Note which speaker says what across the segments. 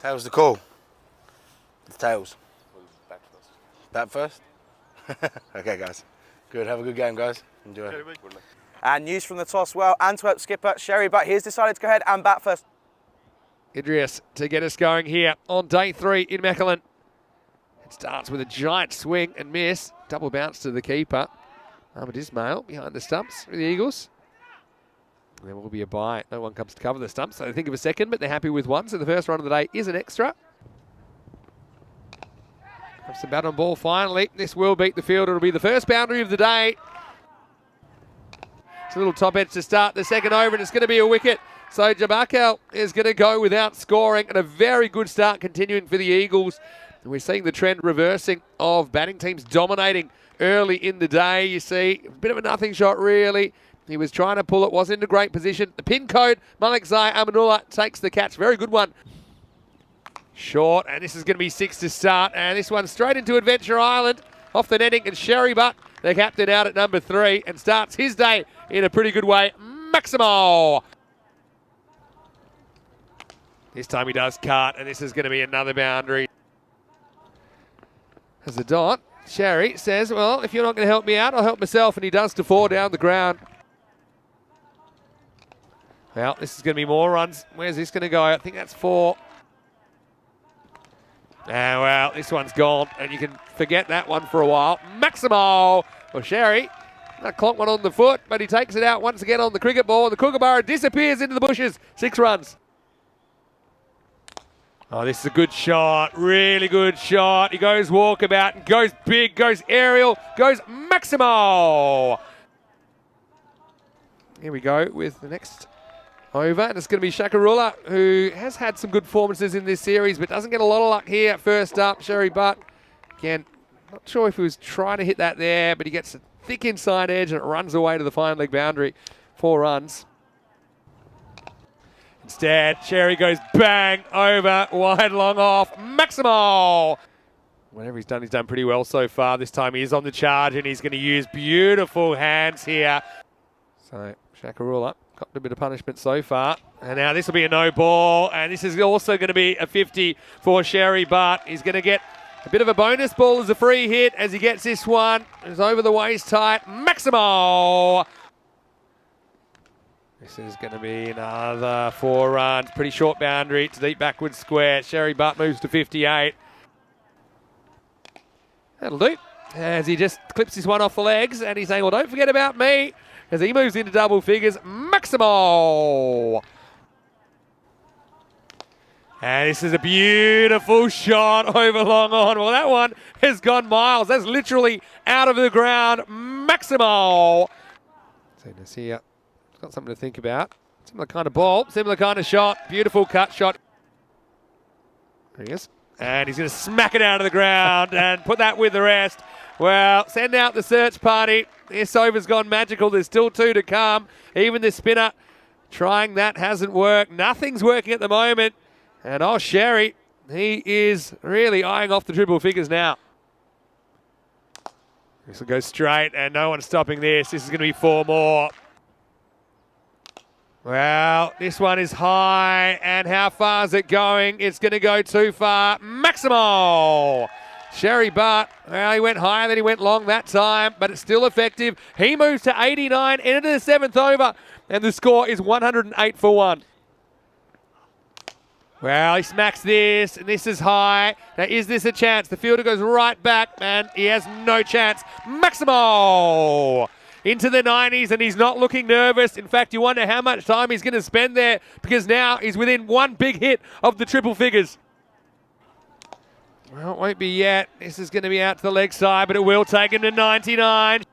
Speaker 1: Tails the call. It's tails. Bat first? Okay, guys. Good. Have a good game, guys. Enjoy.
Speaker 2: And news from the toss. Well, Antwerp skipper Sherry Butt, he's decided to go ahead and bat first.
Speaker 3: Idris to get us going here on day 3 in Mechelen. It starts with a giant swing and miss. Double bounce to the keeper. Ahmed Ismail behind the stumps for the Eagles. And there will be a bye. No one comes to cover the stumps, so they think of a second, but they're happy with one. So the first run of the day is an extra. Have some bat on ball finally. This will beat the field. It'll be the first boundary of the day. It's a little top edge to start the second over, and it's going to be a wicket. So Jabakel is going to go without scoring, and a very good start continuing for the Eagles. And we're seeing the trend reversing of batting teams dominating early in the day. You see, a bit of a nothing shot really. He was trying to pull it, was in a great position. The pin code, Malik Zai Amanullah takes the catch. Very good one. Short, and this is going to be 6 to start. And this one straight into Adventure Island. Off the netting, and Sherry Butt, the captain, out at number 3, and starts his day in a pretty good way. Maximo. This time he does cut, and this is going to be another boundary. As a dot, Sherry says, well, if you're not going to help me out, I'll help myself, and he does to 4 down the ground. Well, this is going to be more runs. Where's this going to go? I think that's 4. Ah, well, this one's gone, and you can forget that one for a while. Maximo! Well, Sherry, that clock one on the foot, but he takes it out once again on the cricket ball, and the Kookaburra disappears into the bushes. 6 runs. Oh, this is a good shot, really good shot. He goes walkabout, goes big, goes aerial, goes Maximo! Here we go with the next over, and it's going to be Shakarula, who has had some good performances in this series, but doesn't get a lot of luck here. First up, Sherry Butt. Again, not sure if he was trying to hit that there, but he gets a thick inside edge, and it runs away to the fine leg boundary. 4 runs. Instead, Sherry goes bang, over, wide, long off. Maximo! Whatever he's done pretty well so far. This time he is on the charge, and he's going to use beautiful hands here. So, Shakarula got a bit of punishment so far. And now this will be a no ball. And this is also going to be a 50 for Sherry Butt. He's going to get a bit of a bonus ball as a free hit as he gets this one. It's over the waist tight. Maximo! This is going to be another 4 runs. Pretty short boundary. It's a deep backward square. Sherry Butt moves to 58. That'll do. As he just clips this one off the legs. And he's saying, well, don't forget about me. As he moves into double figures, Maximo! And this is a beautiful shot over long on. Well, that one has gone miles. That's literally out of the ground. Maximo! So this here, it's got something to think about. Similar kind of ball, similar kind of shot. Beautiful cut shot. There he is. And he's going to smack it out of the ground and put that with the rest. Well, send out the search party. This over's gone magical. There's still 2 to come. Even the spinner trying that hasn't worked. Nothing's working at the moment. And oh, Sherry, he is really eyeing off the triple figures now. This will go straight, and no one's stopping this. This is going to be 4 more. Well, this one is high, and how far is it going? It's going to go too far. Maximo! Sherry Butt, well, he went higher than he went long that time, but it's still effective. He moves to 89, into the 7th over, and the score is 108 for 1. Well, he smacks this, and this is high. Now, is this a chance? The fielder goes right back, and he has no chance. Maximo! Into the 90s, and he's not looking nervous. In fact, you wonder how much time he's going to spend there, because now he's within 1 big hit of the triple figures. Well, it won't be yet. This is going to be out to the leg side, but it will take him to 99.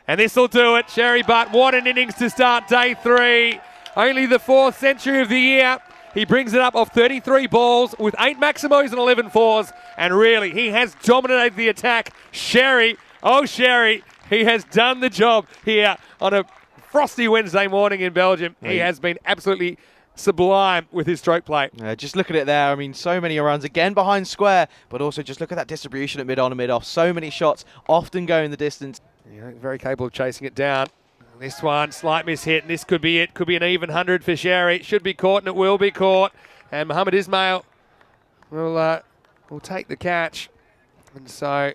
Speaker 3: And this will do it. Sherry Butt, what an innings to start day 3. Only the 4th century of the year. He brings it up off 33 balls with 8 Maximos and 11 fours. And really, he has dominated the attack. Sherry, oh Sherry, he has done the job here on a frosty Wednesday morning in Belgium. He has been absolutely sublime with his stroke play.
Speaker 4: Just look at it there. I mean, so many runs again behind square, but also just look at that distribution at mid-on and mid-off. So many shots, often going the distance.
Speaker 3: Yeah, very capable of chasing it down. This one, slight miss hit, and this could be it. Could be an even 100 for Sherry. Should be caught, and it will be caught. And Mohammed Ismail will take the catch. And so I'm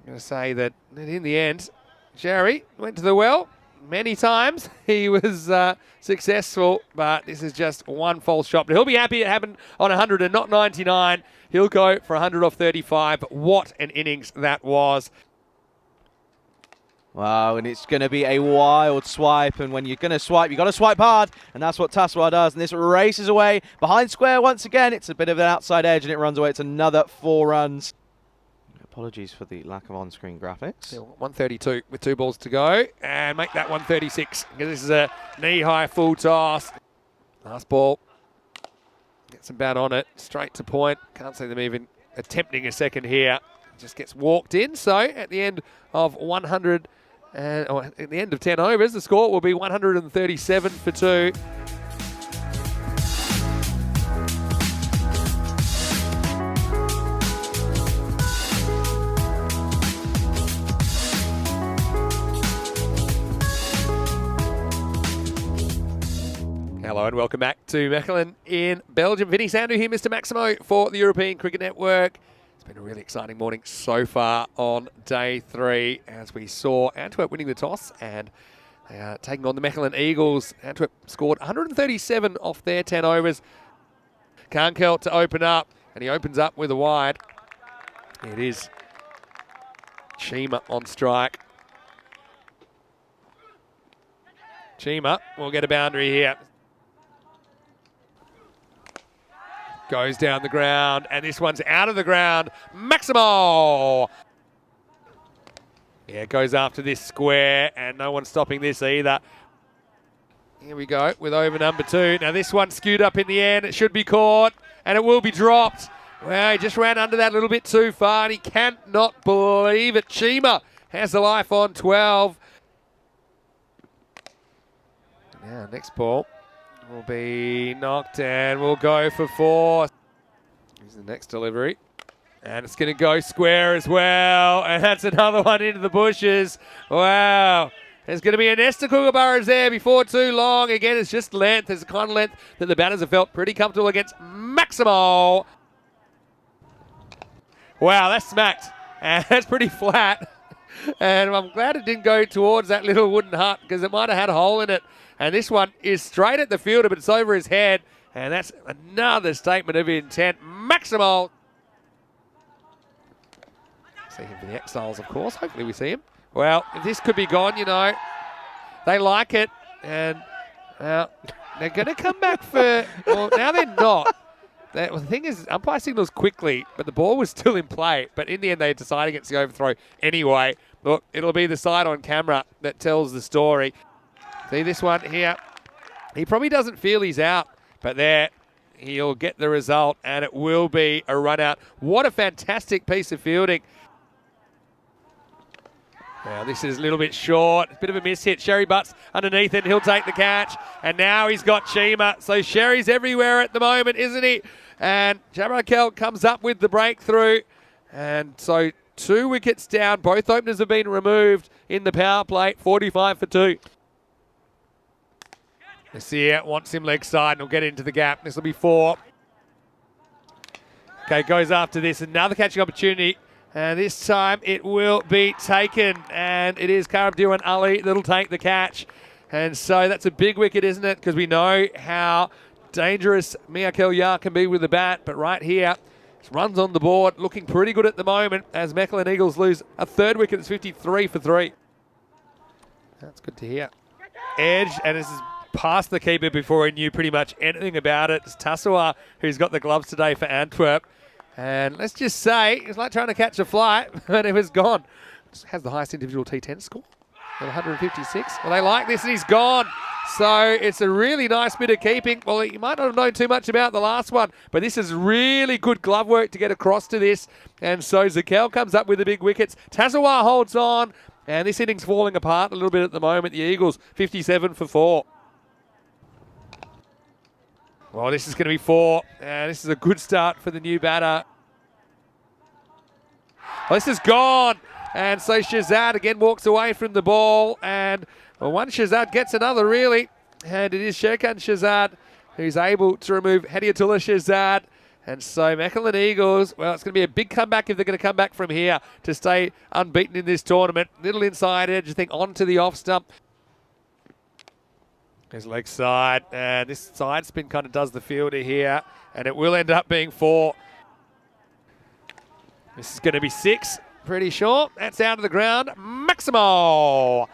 Speaker 3: going to say that in the end, Sherry went to the well many times. He was successful, but this is just one false shot. But he'll be happy it happened on 100 and not 99. He'll go for 100 off 35. What an innings that was.
Speaker 4: Wow, and it's going to be a wild swipe, and when you're going to swipe, you've got to swipe hard, and that's what Taswa does, and this races away behind square once again. It's a bit of an outside edge, and it runs away. It's another 4 runs. Apologies for the lack of on-screen graphics.
Speaker 3: 132 with 2 balls to go, and make that 136, because this is a knee-high full toss. Last ball, get some bat on it, straight to point. Can't see them even attempting a second here. Just gets walked in, so at the end of 100, at the end of 10 overs, the score will be 137 for 2. Hello and welcome back to Mechelen in Belgium. Vinny Sandu here, Mr. Maximo for the European Cricket Network. It's been a really exciting morning so far on day 3 as we saw Antwerp winning the toss and they are taking on the Mechelen Eagles. Antwerp scored 137 off their 10 overs. Kankel to open up, and he opens up with a wide. It is Chima on strike. Chima will get a boundary here. Goes down the ground, and this one's out of the ground. Maximo! Yeah, goes after this square, and no one's stopping this either. Here we go with over number 2. Now this one skewed up in the end. It should be caught, and it will be dropped. Well, he just ran under that a little bit too far, and he cannot believe it. Chima has the life on 12. Now, next ball will be knocked and we'll go for 4. Here's the next delivery. And it's going to go square as well. And that's another one into the bushes. Wow. There's going to be a nest of kookaburras there before too long. Again, it's just length. It's the kind of length that the batters have felt pretty comfortable against. Maximo. Wow, that's smacked. And that's pretty flat. And I'm glad it didn't go towards that little wooden hut because it might have had a hole in it. And this one is straight at the fielder, but it's over his head. And that's another statement of intent. Maximo. See him for the Exiles, of course. Hopefully we see him. Well, if this could be gone, you know, they like it. And they're going to come back for... Well, now they're not. The thing is, umpire signals quickly, but the ball was still in play. But in the end, they decided against the overthrow anyway. Look, it'll be the side on camera that tells the story. See this one here. He probably doesn't feel he's out, but there he'll get the result, and it will be a run out. What a fantastic piece of fielding. Now this is a little bit short. A bit of a miss hit. Sherry Butts underneath it. He'll take the catch, and now he's got Chima. So Sherry's everywhere at the moment, isn't he? And Jabrakel comes up with the breakthrough, and so 2 wickets down. Both openers have been removed in the power play. 45 for 2. Nasir wants him leg side and he'll get into the gap. This will be 4. Okay, goes after this. Another catching opportunity. And this time it will be taken. And it is Karabdiwan Ali that'll take the catch. And so that's a big wicket, isn't it? Because we know how dangerous Miakel Yar can be with the bat. But right here, runs on the board. Looking pretty good at the moment as Mechelen Eagles lose a 3rd wicket. It's 53 for 3. That's good to hear. Edge, and this is past the keeper before he knew pretty much anything about it. It's Tassoa who's got the gloves today for Antwerp. And let's just say, it's like trying to catch a fly, but it was gone. Has the highest individual T10 score at 156. Well, they like this, and he's gone. So it's a really nice bit of keeping. Well, you might not have known too much about the last one, but this is really good glove work to get across to this. And so Zakel comes up with the big wickets. Tassoa holds on, and this inning's falling apart a little bit at the moment. The Eagles, 57 for 4. Well, this is going to be 4. This is a good start for the new batter. Well, this is gone. And so Shazad again walks away from the ball. And well, one Shazad gets another, really. And it is Sherkan Shazad who's able to remove Hediatullah Shazad. And so Mechelen Eagles, well, it's going to be a big comeback if they're going to come back from here to stay unbeaten in this tournament. Little inside edge, I think, onto the off stump. There's leg side, and this side spin kind of does the fielder here, and it will end up being 4. This is going to be 6, pretty sure. That's out of the ground. Maximo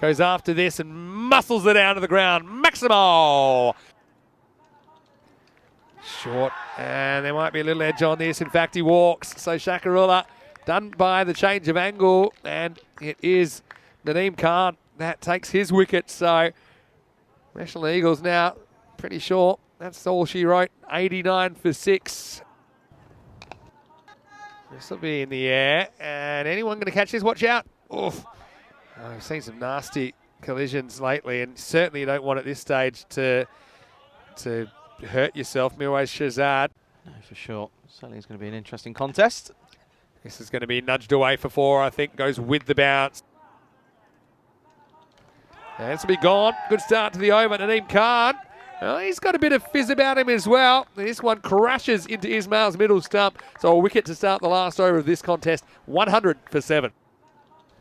Speaker 3: goes after this and muscles it out of the ground. Maximo! Short, and there might be a little edge on this. In fact, he walks. So Shakarula done by the change of angle, and it is Nadeem Khan that takes his wicket. So Mechelen Eagles now pretty sure that's all she wrote. 89 for 6. This will be in the air, and anyone going to catch this? Watch out! Oof. Oh, I've seen some nasty collisions lately, and certainly you don't want at this stage to hurt yourself. Mirwais Shazad.
Speaker 4: No, for sure. Certainly it's going to be an interesting contest.
Speaker 3: This is going to be nudged away for 4, I think. Goes with the bounce. And this will be gone. Good start to the over. Nadeem Khan. Well, he's got a bit of fizz about him as well. This one crashes into Ismail's middle stump. So a wicket to start the last over of this contest. 100 for 7.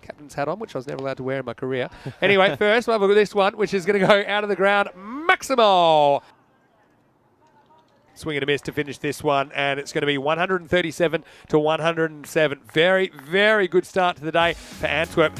Speaker 3: Captain's hat on, which I was never allowed to wear in my career. Anyway, first we'll have a look at this one, which is going to go out of the ground. Maximo! Swing and a miss to finish this one, and it's going to be 137 to 107. Very, very good start to the day for Antwerp.